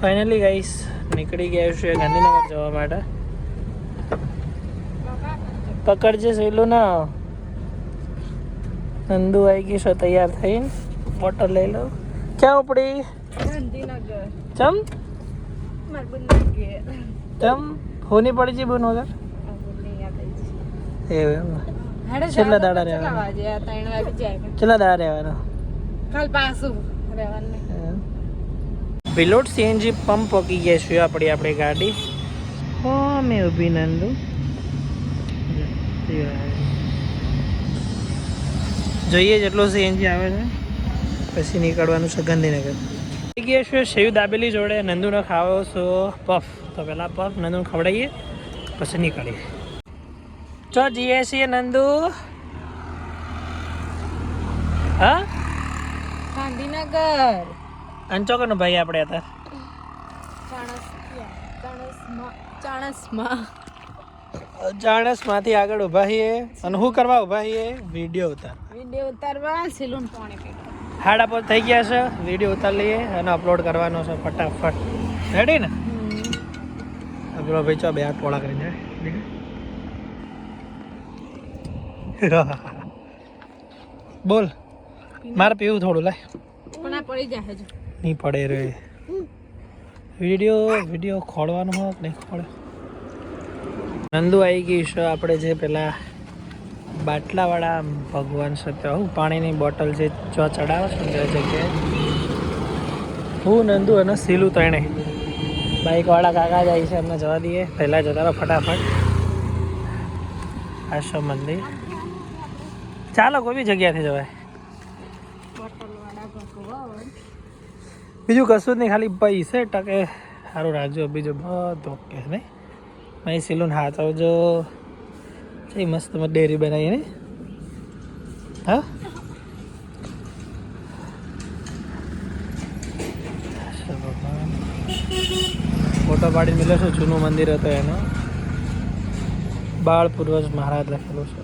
Finally guys નીકળી ગયા છે ગાંધીનગર જવા માટે. પકડજે સહેલું ના. નંદુ આવી ગઈ છે તૈયાર થઈને. બોટલ લઈ લો. ક્યાં ઉપડી? ગાંધીનગર. ચમ ચમ હોની પડી છે બોન વગર એવું છેલ્લા દાડા રહેવાના. છેલ્લા દાડા રહેવાના. કાલ પાછું રહેવાનું. વિલોડ સીએનજી પંપ પકી ગયા છે આપણી ગાડી. હો મેં ઊભી નંદુ જોઈએ જેટલો સીએનજી આવે છે પછી નીકળવાનું છે ગાંધીનગર. ગયા છે સેવ દાબેલી જોડે નંદુને ખાવો છો પફ. તો પહેલાં પફ નંદુને ખવડાવીએ પછી નીકળીએ. ચો જઈએ છીએ નંદુ? હા ગાંધીનગર. અંચોકનો ભાઈ આપણે હતા ચાણસમાંથી આગળ ઊભા છીએ. અને શું કરવા ઊભા છીએ? વિડીયો ઉતારવા. સિલુન પાણી પીવા. હાડા પર થઈ ગયા છે. વિડીયો ઉતારી લઈએ અને અપલોડ કરવાનો છે ફટાફટ. રેડી ને? પેલો ભાઈ ચો બે હાથ પોળા કરીને બોલ. મારે પીવું થોડું લાય. પણ પડી જાય હજુ નહીં પડે રે. વિડીયો ખોળવાનો હોય કે નહીં ખોળે. નંદુ આવી ગઈ છે આપણે જે પેલા બાટલાવાળા ભગવાન છે ત્યાં પાણીની બોટલ જે જો ચડાવે છે ને તે જગ્યાએ હું નંદુ અને સીલું ત્રણે બાઇકવાળા કાકા જાય છે. એમને જવા દઈએ. પહેલાં જતા રહો ફટાફટ આશ્રમ મંદિર. ચાલો કોઈ બી જગ્યાથી જવાય. બીજું કશું જ નહીં, ખાલી પૈસે ટકે સારું રાખજો. બીજું બધું ઓકે નહીં. અહીં સીલું હાથ આવજો. એ મસ્ત ડેરી બનાવીએ ને. હા ફોટો પાડીને મિલે છે. જૂનું મંદિર હતું એનો બાળ પૂર્વજ મહારાજ લખેલું છે.